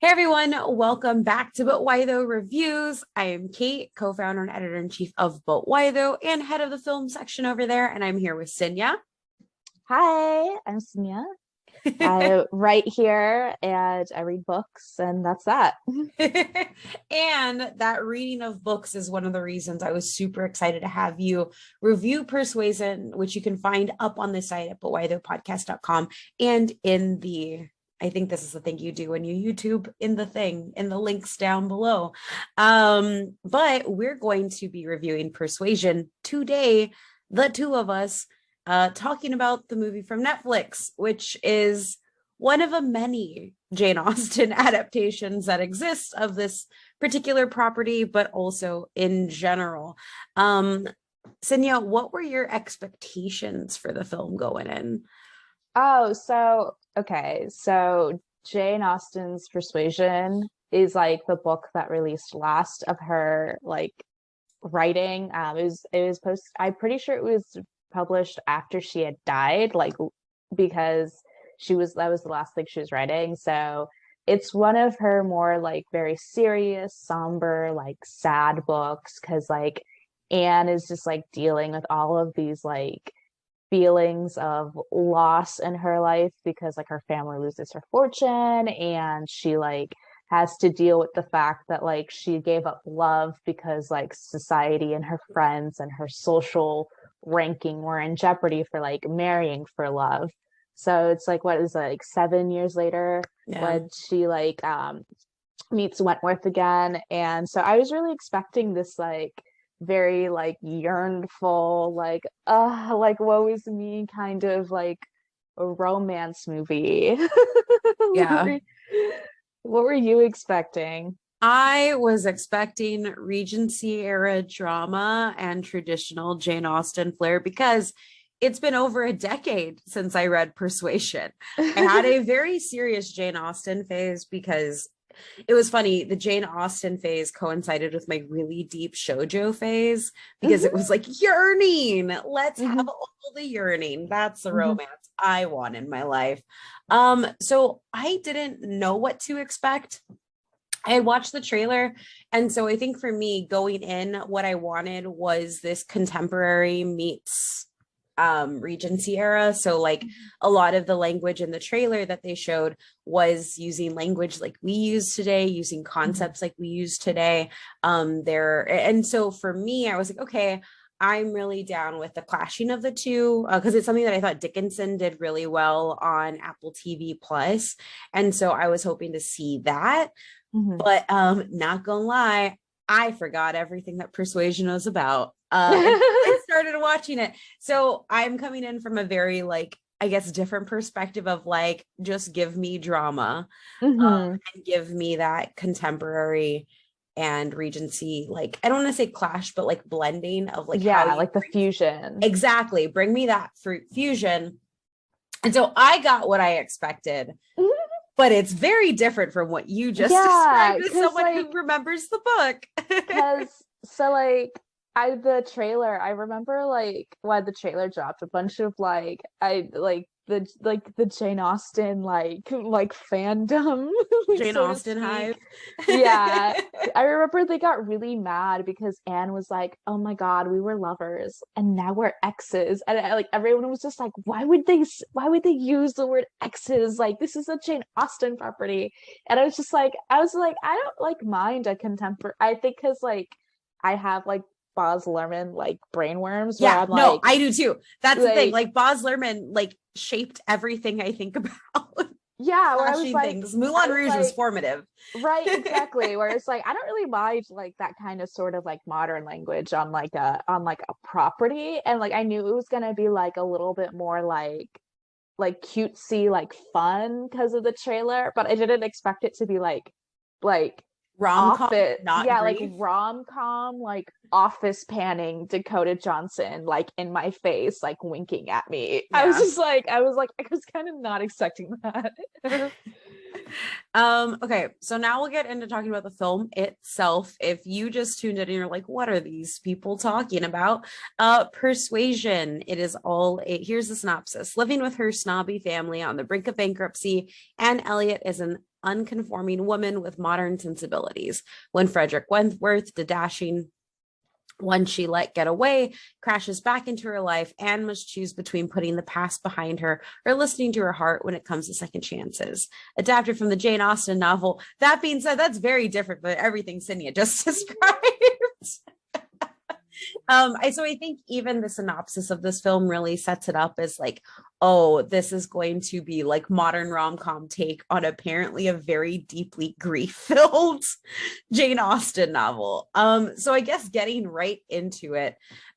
Hey everyone, welcome back to But Why Though Reviews. I am Kate, co-founder and editor-in-chief of But Why Though and head of the film section over there, and I'm here with Sinya. Hi, I'm Sonia. I write here and I read books, and that's that. And that reading of books is one of the reasons I was super excited to have you review Persuasion, which you can find up on the site at butwhythoughpodcast.com and I think this is the thing you do when you YouTube in the links down below. But we're going to be reviewing Persuasion today, the two of us, talking about the movie from Netflix, which is one of a many Jane Austen adaptations that exist of this particular property, but also in general. Sinya, what were your expectations for the film going in? So Jane Austen's Persuasion is like the book that released last of her like writing. It was I'm pretty sure it was published after she had died, like because that was the last thing she was writing. So it's one of her more like very serious, somber, like sad books because like Anne is just like dealing with all of these like feelings of loss in her life because like her family loses her fortune and she like has to deal with the fact that like she gave up love because like society and her friends and her social ranking were in jeopardy for like marrying for love. So it's like what is it, like 7 years later Yeah. when she like meets Wentworth again. And so I was really expecting this like very like yearnful, like woe is me kind of like a romance movie. What Yeah. were, what were you expecting? I was expecting Regency era drama and traditional Jane Austen flair because it's been over a decade since I read Persuasion. I had a very serious Jane Austen phase because it was funny. The Jane Austen phase coincided with my really deep shoujo phase because it Mhm, was like yearning. Let's have mhm, all the yearning. That's the mhm. romance I want in my life. So I didn't know what to expect. I had watched the trailer. And so I think for me going in, what I wanted was this contemporary meets Regency era. So like a lot of the language in the trailer that they showed was using language like we use today, using Mhm. concepts like we use today. There and so for me, I was like, okay, I'm really down with the clashing of the two because it's something that I thought Dickinson did really well on Apple TV Plus, and so I was hoping to see that. Mhm. But not gonna lie, I forgot everything that Persuasion was about until I started watching it. So I'm coming in from a very like I guess different perspective of like just give me drama Mhm. and give me that contemporary and Regency, like I don't want to say clash, but like blending of like how Yeah, you like the bring fusion. exactly bring me that fruit fusion. And so I got what I expected, but it's very different from what you just Yeah, described as because someone who like remembers the book. Cause so like the trailer, I remember like when the trailer dropped, a bunch of like I like the Jane Austen like fandom, like Jane so to Austen speak. hive. Yeah. I remember they got really mad because Anne was like, "Oh my God, we were lovers and now we're exes." And like everyone was just like, why would they use the word exes? Like this is a Jane Austen property. And I was like, I don't like mind a contemporary. I think because like I have like Baz Luhrmann like brainworms where Yeah, I'm no, I do too. That's the thing. like Like Baz Luhrmann, like shaped everything I think about yeah, where flashing things. Moulin I was Rouge was like, formative. right, exactly. Where it's like I don't really mind like that kind of sort of like modern language on like a property, and like I knew it was gonna be like a little bit more like cutesy, like fun because of the trailer, but I didn't expect it to be like Rom com, office, not yeah, like grief. rom-com, like office panning Dakota Johnson, like in my face, like winking at me. Yeah. I was kind of not expecting that. Okay, so now we'll get into talking about the film itself. If you just tuned in and you're like, what are these people talking about? Persuasion. It is here's the synopsis. Living with her snobby family on the brink of bankruptcy, and Elliot is an unconforming woman with modern sensibilities. When Frederick Wentworth, the dashing one she let get away, crashes back into her life, Anne must choose between putting the past behind her or listening to her heart when it comes to second chances. Adapted from the Jane Austen novel. That being said, that's very different than everything Cinia just described. So I think even the synopsis of this film really sets it up as like, oh, this is going to be like modern rom-com take on apparently a very deeply grief-filled Jane Austen novel. So I guess getting right into it,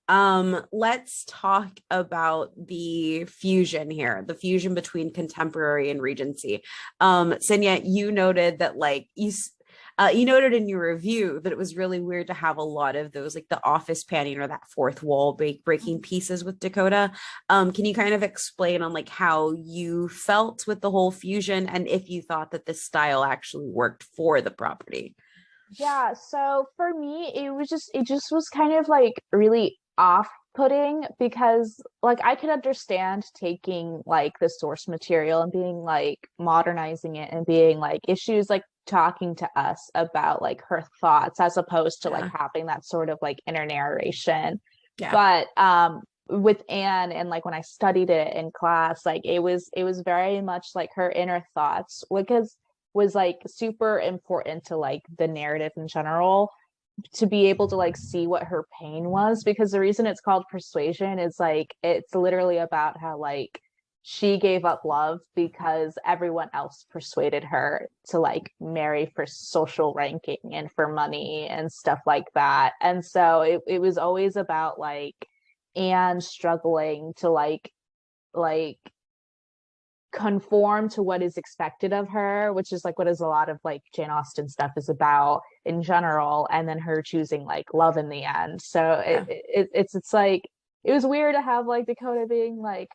let's talk about the fusion here, the fusion between contemporary and Regency. Cinia, you noted that like you noted in your review that it was really weird to have a lot of those, like the office panning or that fourth wall breaking pieces with Dakota. Can you kind of explain on like how you felt with the whole fusion and if you thought that this style actually worked for the property? Yeah, so for me, it just was kind of like really off-putting because like I could understand taking like the source material and being like modernizing it and being like if she was like talking to us about like her thoughts as opposed to like having that sort of like inner narration. Yeah. But with Anne and like when I studied it in class, like it was very much like her inner thoughts because was like super important to like the narrative in general to be able to like see what her pain was because the reason it's called Persuasion is like it's literally about how like she gave up love because everyone else persuaded her to like marry for social ranking and for money and stuff like that. And so it was always about like Anne struggling to like conform to what is expected of her, which is like what is a lot of like Jane Austen stuff is about in general, and then her choosing like love in the end. So it's like it was weird to have like Dakota being like,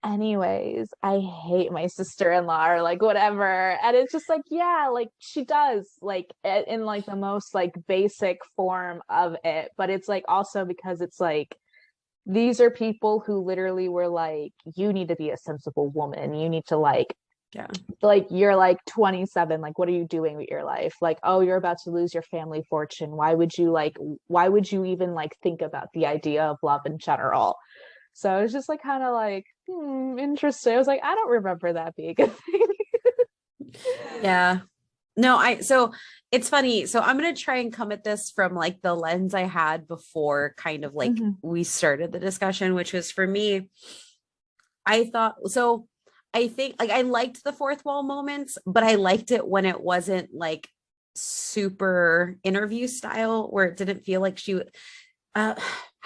anyways, I hate my sister-in-law or like whatever, and it's just like yeah, like she does like in like the most like basic form of it, but it's like also because it's like these are people who literally were like, you need to be a sensible woman. You need to like you're like 27. Like, what are you doing with your life? Like, oh, you're about to lose your family fortune. Why would you even like think about the idea of love in general? So it's just like kind of like, interesting. I was like, I don't remember that being a thing. Yeah. No, so it's funny. So I'm going to try and come at this from like the lens I had before kind of like we started the discussion, which was for me, I think like I liked the fourth wall moments, but I liked it when it wasn't like super interview style where it didn't feel like how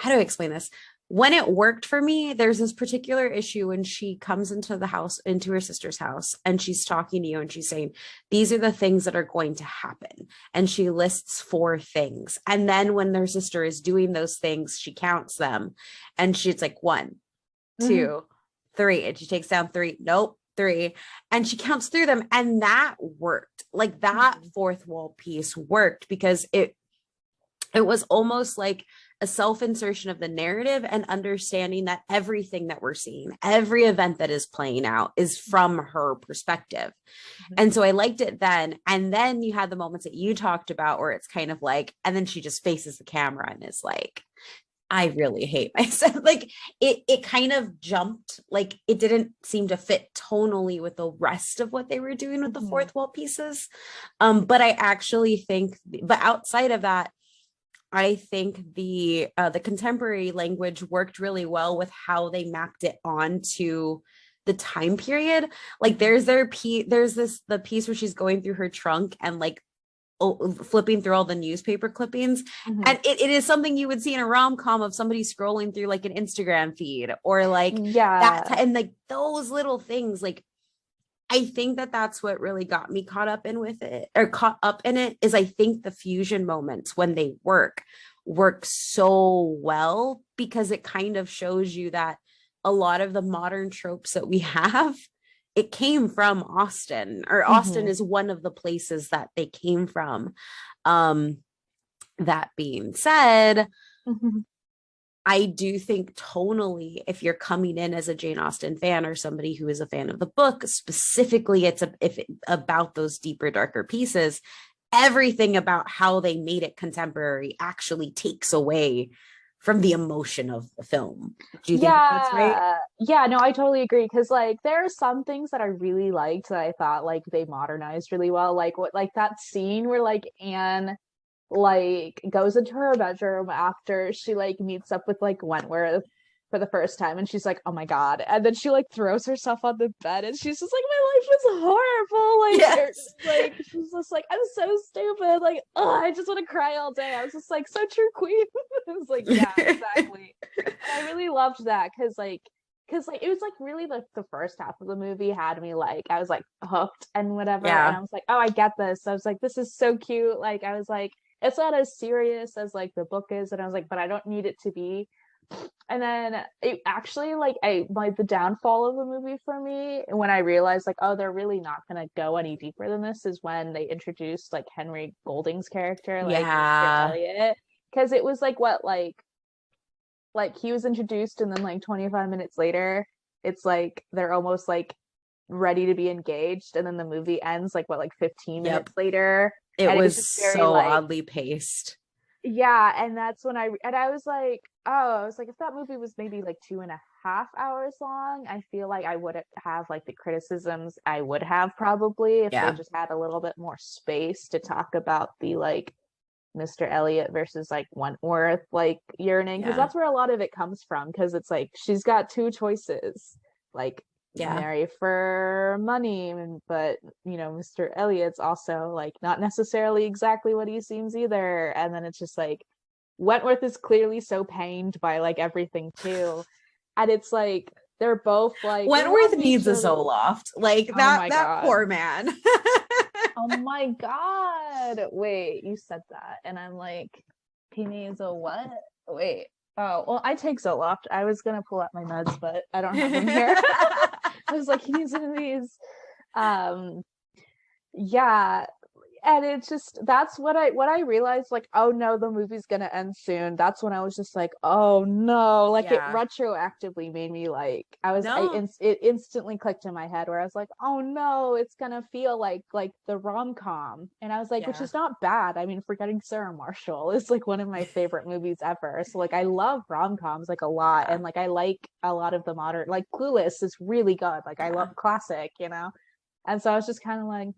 do I explain this? When it worked for me, there's this particular issue when she comes into the house, into her sister's house, and she's talking to you and she's saying, these are the things that are going to happen. And she lists 4 things. And then when their sister is doing those things, she counts them. And she's like 1, 2, 3. And she takes down 3. Nope. 3. And she counts through them. And that worked. Like that fourth wall piece worked because it was almost like a self-insertion of the narrative and understanding that everything that we're seeing, every event that is playing out is from her perspective. And so I liked it then. And then you had the moments that you talked about where it's kind of like, and then she just faces the camera and is like, I really hate myself. Like it kind of jumped, like it didn't seem to fit tonally with the rest of what they were doing with the fourth wall pieces. But I actually think, but outside of that, I think the contemporary language worked really well with how they mapped it onto the time period. Like there's the piece where she's going through her trunk and like flipping through all the newspaper clippings, and it is something you would see in a rom-com of somebody scrolling through like an Instagram feed or like that, and like those little things. Like I think that that's what really got me caught up in it is I think the fusion moments when they work so well because it kind of shows you that a lot of the modern tropes that we have, it came from Austen, or Austen is one of the places that they came from. That being said, I do think tonally, if you're coming in as a Jane Austen fan or somebody who is a fan of the book, specifically, about those deeper, darker pieces, everything about how they made it contemporary actually takes away from the emotion of the film. Do you think that's right? Yeah, no, I totally agree. Because like there are some things that I really liked that I thought like they modernized really well. Like what like that scene where like Anne like goes into her bedroom after she like meets up with like Wentworth for the first time, and she's like, oh my god, and then she like throws herself on the bed and she's just like, my life was horrible, Yes. like she's just like, I'm so stupid, like, oh, I just want to cry all day. I was just like, so true, queen. I was like, yeah, exactly. And I really loved that because like it was like really the first half of the movie had me like, I was like hooked and whatever, and Yeah. I was like, oh, I get this. I was like, this is so cute. Like I was like, it's not as serious as like the book is, and I was like, but I don't need it to be. And then it actually like I like the downfall of the movie for me when I realized like, oh, they're really not gonna go any deeper than this, is when they introduced like Henry Golding's character, like Mr. Yeah. Elliot. Because it was like what like he was introduced and then like 25 minutes later it's like they're almost like ready to be engaged, and then the movie ends like what, like 15 Yep. minutes later. It And it was was just very so like, oddly paced. yeah, and that's when I was like, oh, I was like, if that movie was maybe like 2.5 hours long, I feel like I would have like the criticisms I would have probably if they Yeah. just had a little bit more space to talk about the like Mr. Elliot versus like Wentworth like yearning, because Yeah. that's where a lot of it comes from, because it's like she's got two choices, like Yeah. marry for money, but Mr. Elliot's also like not necessarily exactly what he seems either, and then it's just like Wentworth is clearly so pained by like everything too, and it's like they're both like they Wentworth love needs each a other. Zoloft. Like Oh that my that god. poor man. Oh my god. Wait, you said that. And I'm like, he needs a what? Wait. Oh, well, I take Zoloft. I was gonna pull out my meds, but I don't have them here. I was like, he needs one of these. Um, yeah, and it's just that's what I realized, like, oh no, the movie's gonna end soon. That's when I was just like, oh no, like it Yeah. retroactively made me like No. it instantly clicked in my head where I was like, oh no, it's gonna feel like the rom-com. And I was like, which Yeah. is not bad. I mean, Forgetting Sarah Marshall is like one of my favorite movies ever, so like I love rom-coms like a lot, Yeah. and like I like a lot of the modern, like Clueless is really good, like I love Yeah. classic. And so I was just kind of like,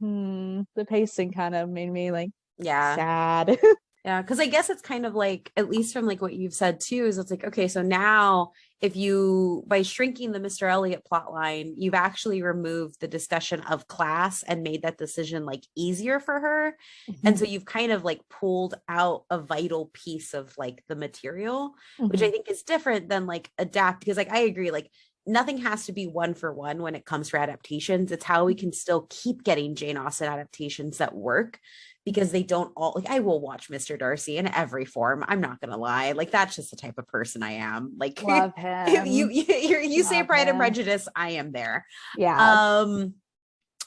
the pacing kind of made me like Yeah. sad. Yeah, because I guess it's kind of like, at least from like what you've said too, is it's like, okay, so now if you, by shrinking the Mr. Elliot plot line, you've actually removed the discussion of class and made that decision like easier for her. And so you've kind of like pulled out a vital piece of like the material, which I think is different than like adapt, because like I agree, like nothing has to be one for one when it comes for adaptations. It's how we can still keep getting Jane Austen adaptations that work, because they don't all, like, I will watch Mr. Darcy in every form. I'm not gonna lie, like that's just the type of person I am. Like Love if him. you say Love Pride and him. Prejudice, I am there. Yeah. Um,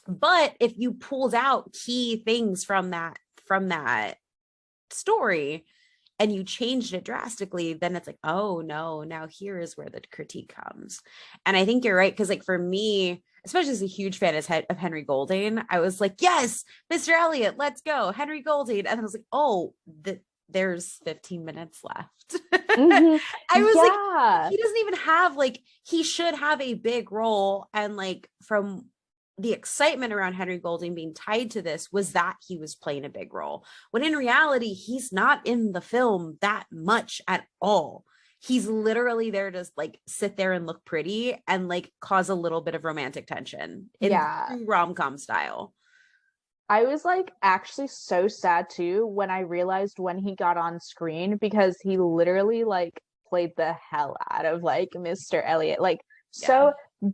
but if you pulled out key things from that story and you changed it drastically, then it's like, oh no, now here is where the critique comes. And I think you're right, because like for me, especially as a huge fan of Henry Golding, I was like, yes, Mr. Elliot, let's go, Henry Golding. And then I was like, oh, there's 15 minutes left. Hmm. I was like, Yeah. he doesn't even have, like, he should have a big role. And like from the excitement around Henry Golding being tied to this was that he was playing a big role, when in reality, he's not in the film that much at all. He's literally there to like sit there and look pretty and like cause a little bit of romantic tension in Yeah. true rom-com style. I was like actually so sad too when I realized when he got on screen, because he literally like played the hell out of like Mr. Elliot. Like Yeah. so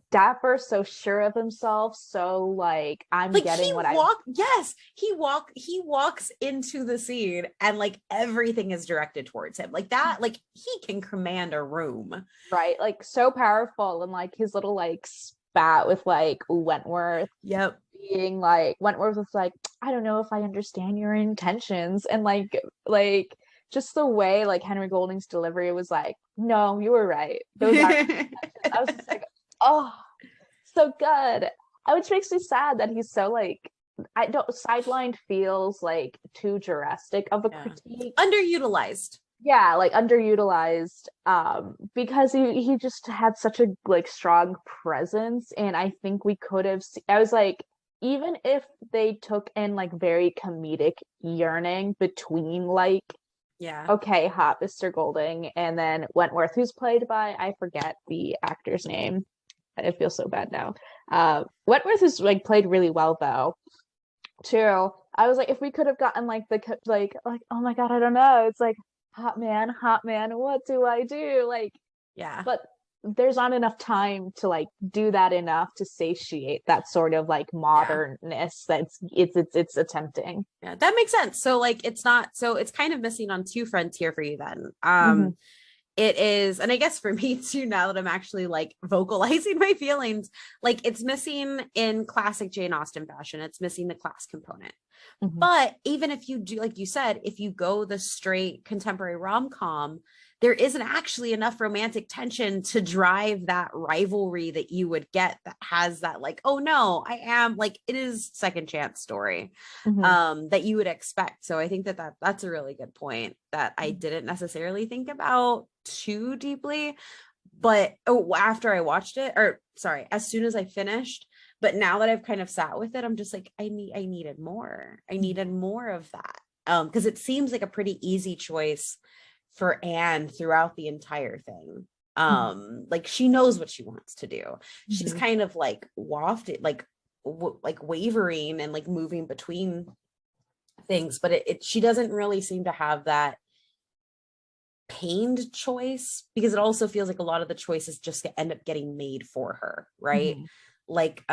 dapper, so sure of himself, so like I'm Like he getting what I walk, yes, he walks into the scene and like everything is directed towards him. Like that, like he can command a room. right, like so powerful, and like his little like spat with like Wentworth, Yep. being like Wentworth was like, I don't know if I understand your intentions, and like just the way like Henry Golding's delivery was like, no, you were right. Those are I was just like, oh, so good. Which makes me sad that he's so like, I don't, Sidelined feels like too juristic of a critique. Underutilized. Yeah, like underutilized, because he just had such a like strong presence, and I think we could have I was like, even if they took in like very comedic yearning between like, okay, hot Mr. Golding and then Wentworth, who's played by, I forget the actor's name. I feel so bad now. Wentworth is like played really well though, too. I was like, if we could have gotten like the like oh my god, I don't know. It's like hot man, what do I do? Like, yeah. But there's not enough time to like do that enough to satiate that sort of like modernness that's it's attempting. Yeah, that makes sense. So like it's not, so it's kind of missing on two fronts here for you then. It is, and I guess for me too, now that I'm actually like vocalizing my feelings, like it's missing in classic Jane Austen fashion. It's missing the class component. But even if you do, like you said, if you go the straight contemporary rom-com, there isn't actually enough romantic tension to drive that rivalry that you would get that has that like, oh no, I am like, it is second chance story that you would expect. So I think that's a really good point that I didn't necessarily think about too deeply, but after I watched it, or sorry, as soon as I finished, but now that I've kind of sat with it, I'm just like, I needed more. I needed more of that. Because it seems like a pretty easy choice for Anne throughout the entire thing. Like she knows what she wants to do. She's kind of like wafted, like wavering and like moving between things, but she doesn't really seem to have that pained choice, because it also feels like a lot of the choices just end up getting made for her, right? Like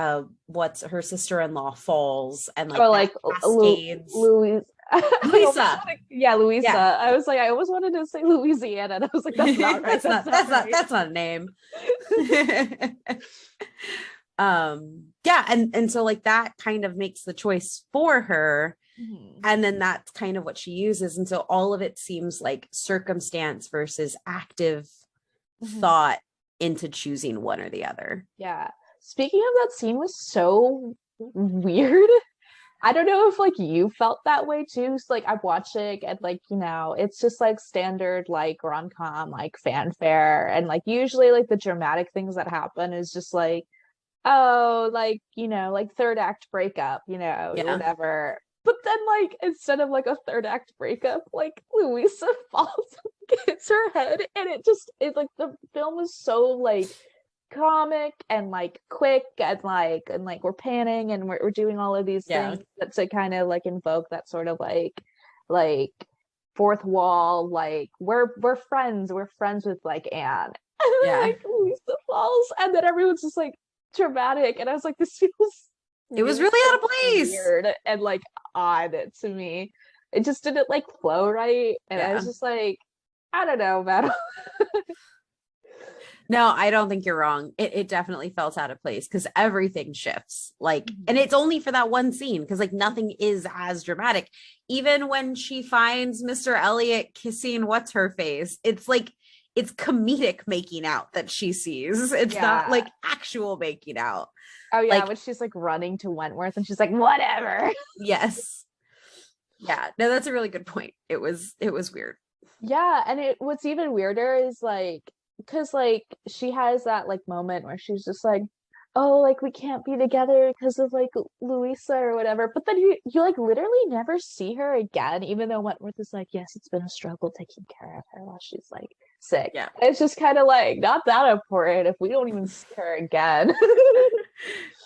what's her sister-in-law falls and like, like cascades. Louisa. Louisa. Louisa. Yeah. I was like, I almost wanted to say Louisiana, and I was like, that's not right. that's not a name. Yeah, and so like that kind of makes the choice for her. And then that's kind of what she uses. And so all of it seems like circumstance versus active thought into choosing one or the other. Yeah. Speaking of, that scene was so weird. I don't know if like you felt that way too. So, like I'm watching and like, you know, it's just like standard like rom-com, like fanfare, and like usually like the dramatic things that happen is just like, oh, like, you know, like third act breakup, you know, whatever. But then like instead of like a third act breakup, like Louisa falls and hits her head, and it's like the film is so like comic and like quick and like we're panning and we're doing all of these things that to kind of like invoke that sort of like fourth wall, like we're friends with like Anne, and then like Louisa falls, and then everyone's just like dramatic, and I was like, this feels it was really out of place, weird and like odd to me. It just didn't like flow right, and I was just like, I don't know, man. No, I don't think you're wrong. It definitely felt out of place because everything shifts. Like, and it's only for that one scene because like nothing is as dramatic. Even when she finds Mr. Elliot kissing what's her face, it's like it's comedic making out that she sees. It's not like actual making out. Oh yeah, like, when she's like running to Wentworth and she's like, whatever. Yes. Yeah. No, that's a really good point. It was weird. Yeah, and what's even weirder is like, because like she has that like moment where she's just like, oh, like we can't be together because of like Louisa or whatever, but then you like literally never see her again, even though Wentworth is like, yes, it's been a struggle taking care of her while she's like sick. And it's just kind of like not that important if we don't even see her again.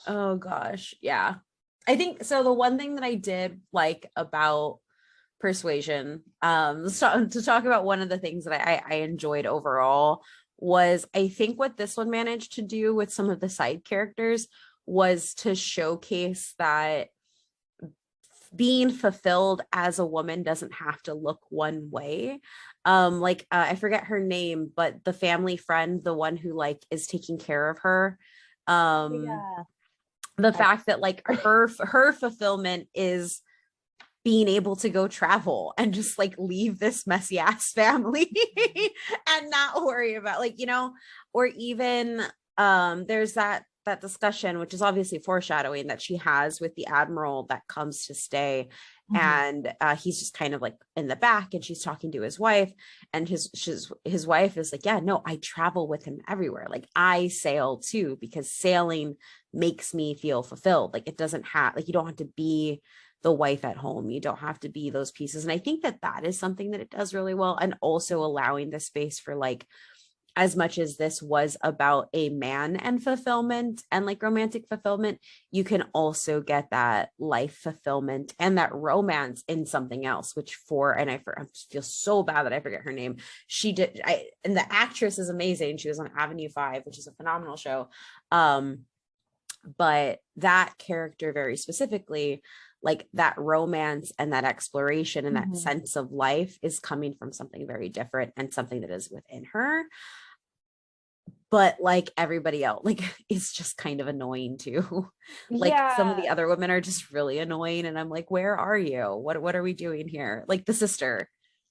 Oh gosh, yeah. I think so. The one thing that I did like about Persuasion, to talk about one of the things that I enjoyed overall was, I think what this one managed to do with some of the side characters was to showcase that being fulfilled as a woman doesn't have to look one way. I forget her name, but the family friend, the one who like is taking care of her, the fact that like her fulfillment is being able to go travel and just like leave this messy ass family and not worry about like, you know, or even there's that discussion, which is obviously foreshadowing, that she has with the admiral that comes to stay. And he's just kind of like in the back, and she's talking to his wife, and his wife is like, yeah, no, I travel with him everywhere. Like I sail too, because sailing makes me feel fulfilled. Like it doesn't have, like, you don't have to be the wife at home. You don't have to be those pieces. And I think that that is something that it does really well. And also allowing the space for like, as much as this was about a man and fulfillment and like romantic fulfillment, you can also get that life fulfillment and that romance in something else, which I feel so bad that I forget her name. And the actress is amazing. She was on Avenue 5, which is a phenomenal show. But that character very specifically, like that romance and that exploration and that sense of life is coming from something very different and something that is within her. But like everybody else, like it's just kind of annoying too. Like some of the other women are just really annoying, and I'm like, where are you? What are we doing here? Like the sister,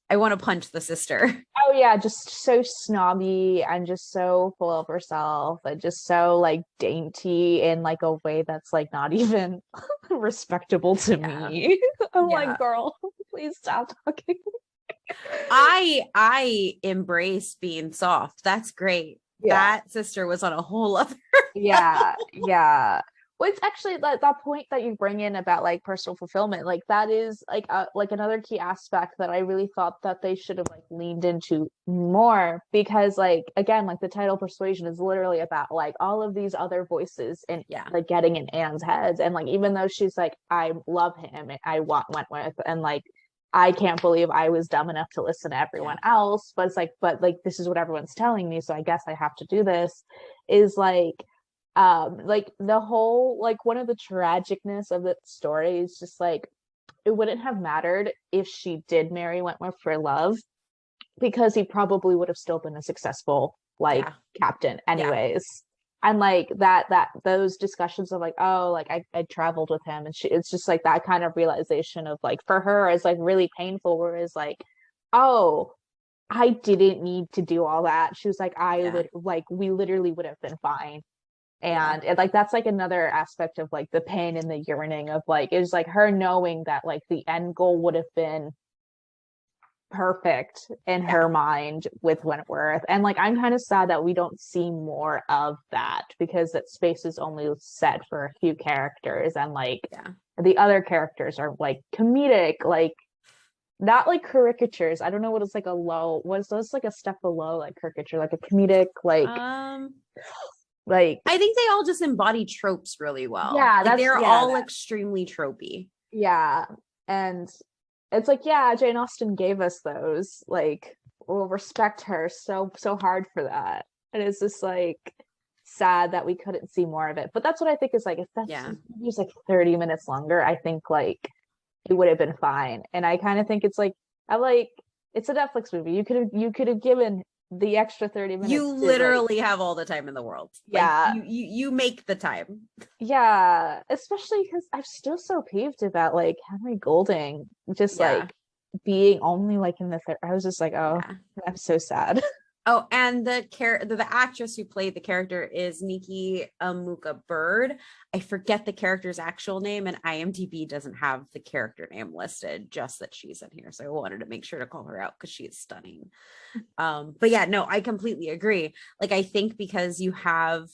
I want to punch the sister. Oh yeah, just so snobby and just so full of herself and just so like dainty in like a way that's like not even respectable to me. I'm like, girl, please stop talking. I embrace being soft. That's great. That sister was on a whole other yeah. Well, it's actually that point that you bring in about like personal fulfillment, like that is like another key aspect that I really thought that they should have like leaned into more, because like again, like the title Persuasion is literally about like all of these other voices and like getting in Anne's head, and like even though she's like, I love him and I Wentworth, and like I can't believe I was dumb enough to listen to everyone else, but it's like this is what everyone's telling me, so I guess I have to do this, is like the whole like one of the tragicness of the story is just like it wouldn't have mattered if she did marry Wentworth for love, because he probably would have still been a successful like captain anyways. And like that those discussions of like, oh, like I traveled with him, and it's just like that kind of realization of like for her is like really painful, whereas like, oh, I didn't need to do all that. She was like, like we literally would have been fine. And it, like that's like another aspect of like the pain and the yearning of like, it's like her knowing that like the end goal would have been perfect in her mind with Wentworth. And like I'm kind of sad that we don't see more of that, because that space is only set for a few characters, and like the other characters are like comedic, like not like caricatures. I don't know what it's like what's like a step below like caricature, like a comedic like I think they all just embody tropes really well. Yeah, like they're all extremely tropey. Yeah. And it's like, Jane Austen gave us those. Like, we'll respect her so hard for that. And it's just like sad that we couldn't see more of it. But that's what I think is like, if that's just like 30 minutes longer, I think like it would have been fine. And I kind of think it's like it's a Netflix movie. You could have given the extra 30 minutes. You literally have all the time in the world. Yeah. Like, you make the time. Yeah. Especially because I'm still so peeved about like Henry Golding just like being only like in the third. I was just like, oh, I'm so sad. Oh, and the actress who played the character is Nikki Amuka Bird. I forget the character's actual name, and IMDb doesn't have the character name listed, just that she's in here. So I wanted to make sure to call her out because she is stunning. But yeah, no, I completely agree. Like, I think because you have,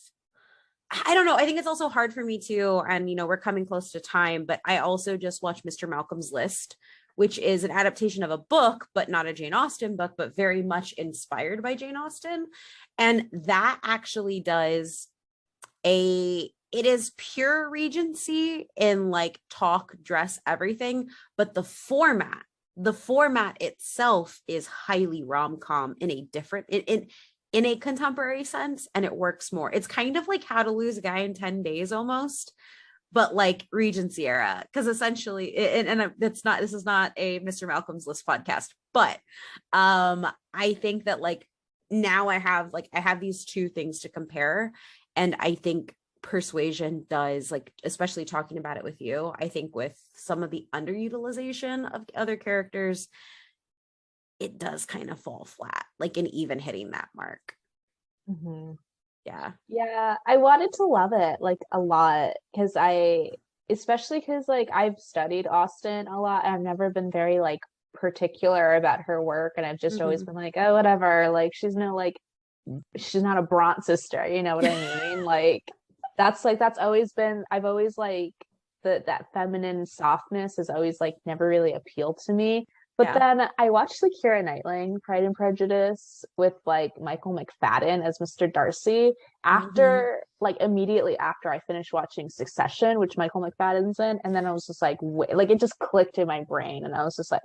I don't know, I think it's also hard for me too. And, you know, we're coming close to time, but I also just watched Mr. Malcolm's List, which is an adaptation of a book, but not a Jane Austen book, but very much inspired by Jane Austen. And that actually it is pure Regency in like talk, dress, everything, but the format itself is highly rom-com in a different, in a contemporary sense, and it works more. It's kind of like How to Lose a Guy in 10 Days almost, but like Regency era, because essentially, and this is not a Mr. Malcolm's List podcast, but I think that like now I have these two things to compare, and I think Persuasion does, like, especially talking about it with you, I think with some of the underutilization of other characters, it does kind of fall flat, like in even hitting that mark. Mm-hmm. Yeah. Yeah, I wanted to love it like a lot because especially because like I've studied Austen a lot and I've never been very like particular about her work and I've just always been like, oh, whatever, like she's not a Bront sister, you know what I mean? That's always been, I've always like that feminine softness has always like never really appealed to me. But Yeah. then I watched the Keira Knightley Pride and Prejudice with like Michael McFadden as Mr. Darcy after like immediately after I finished watching Succession, which Michael McFadden's in, and then I was just like, wait, like it just clicked in my brain, and I was just like,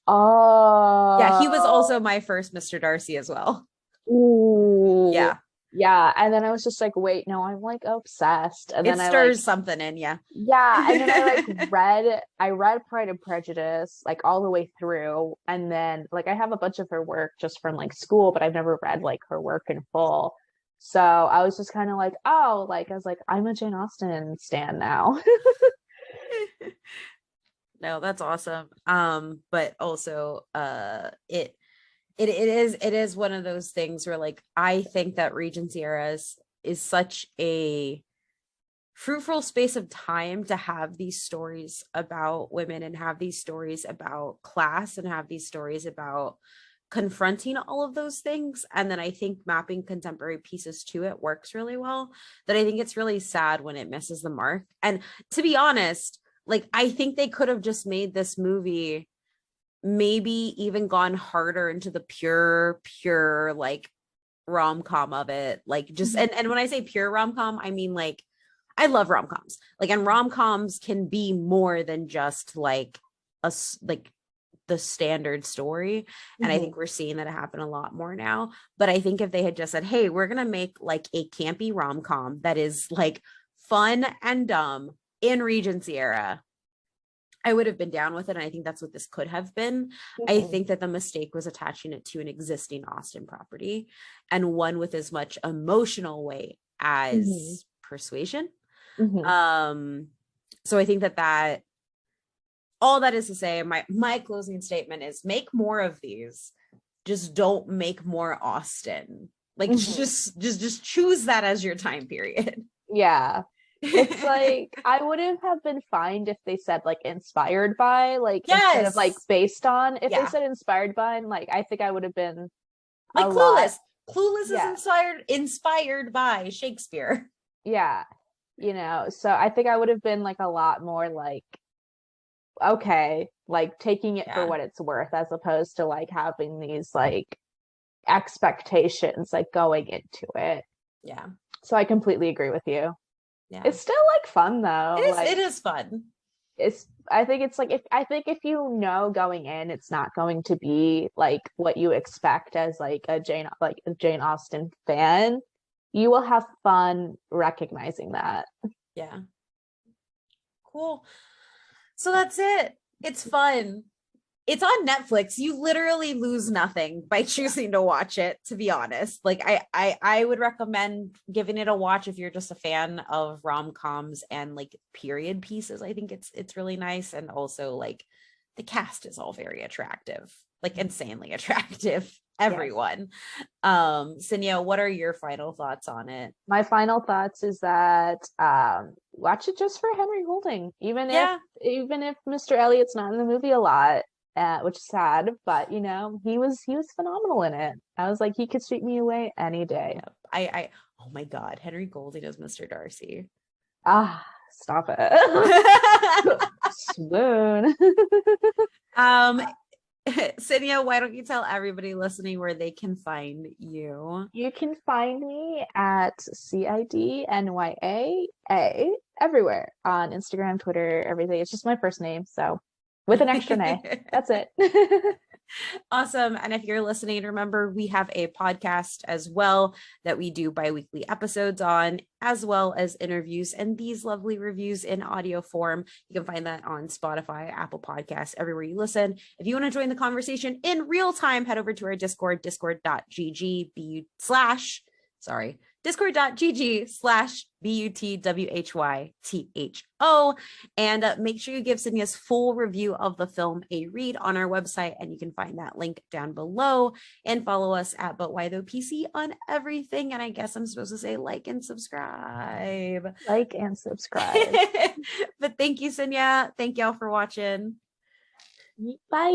Yeah, he was oh, also my first Mr. Darcy as well. ooh, Yeah. yeah. And then I was just like, wait, no, I'm like obsessed. And It then I like, stirs something in you. yeah, and then I read Pride and Prejudice like all the way through, and then like I have a bunch of her work just from like school, but I've never read like her work in full. So I was just kind of like, oh, like I was like, I'm a Jane Austen stan now. No, that's awesome. But also it is one of those things where, like, I think that Regency era is such a fruitful space of time to have these stories about women and have these stories about class and have these stories about confronting all of those things. And then I think mapping contemporary pieces to it works really well. That I think it's really sad when it misses the mark. And to be honest, like, I think they could have just made this movie, maybe even gone harder into the pure like rom-com of it, like just and when I say pure rom-com, I mean, like, I love rom-coms, like, and rom-coms can be more than just like like the standard story. And I think we're seeing that happen a lot more now. But I think if they had just said, hey, we're gonna make like a campy rom-com that is like fun and dumb in Regency era, I would have been down with it. And I think that's what this could have been. I think that the mistake was attaching it to an existing Austen property, and one with as much emotional weight as Persuasion. So I think that all that is to say, my closing statement is, make more of these. Just don't make more Austen. Like, just choose that as your time period. Yeah. It's like I would have been fine if they said like inspired by, like instead of like Yes. based on. If they Yeah. said inspired by, and like I think I would have been Like a lot. Clueless is Yeah. inspired by Shakespeare. Yeah. You know, so I think I would have been like a lot more like, okay, like taking it for Yeah. what it's worth, as opposed to like having these like expectations like going into it. Yeah. So I completely agree with you. Yeah. It's still like fun though. It is fun. I think it's like, if you know going in it's not going to be like what you expect as like a Jane Austen fan, you will have fun recognizing that. Yeah. Cool. So that's it. It's fun. It's on Netflix. You literally lose nothing by choosing to watch it, to be honest. Like, I would recommend giving it a watch if you're just a fan of rom-coms and like period pieces. I think it's really nice. And also, like, the cast is all very attractive, like insanely attractive. Everyone. Sinya, what are your final thoughts on it? My final thoughts is that watch it just for Henry Golding, Yeah. even if Mr. Elliot's not in the movie a lot, which is sad, but you know, he was phenomenal in it. I was like, he could sweep me away any day. Yeah. I oh my God, Henry Golding as Mr. Darcy. Ah, stop it. Swoon. Sinya, why don't you tell everybody listening where they can find you? You can find me at CIDNYAA everywhere on Instagram, Twitter, everything. It's just my first name, so with an extra name. That's it. Awesome. And if you're listening, remember we have a podcast as well that we do bi-weekly episodes on, as well as interviews and these lovely reviews in audio form. You can find that on Spotify, Apple Podcasts, everywhere you listen. If you want to join the conversation in real time, head over to our Discord, discord.gg/. sorry, discord.gg/butwhytho. And make sure you give Cynthia's full review of the film a read on our website, and you can find that link down below. And follow us at But Why Though PC on everything. And I guess I'm supposed to say like and subscribe. Like and subscribe. But thank you, Cynthia. Thank y'all for watching. Bye.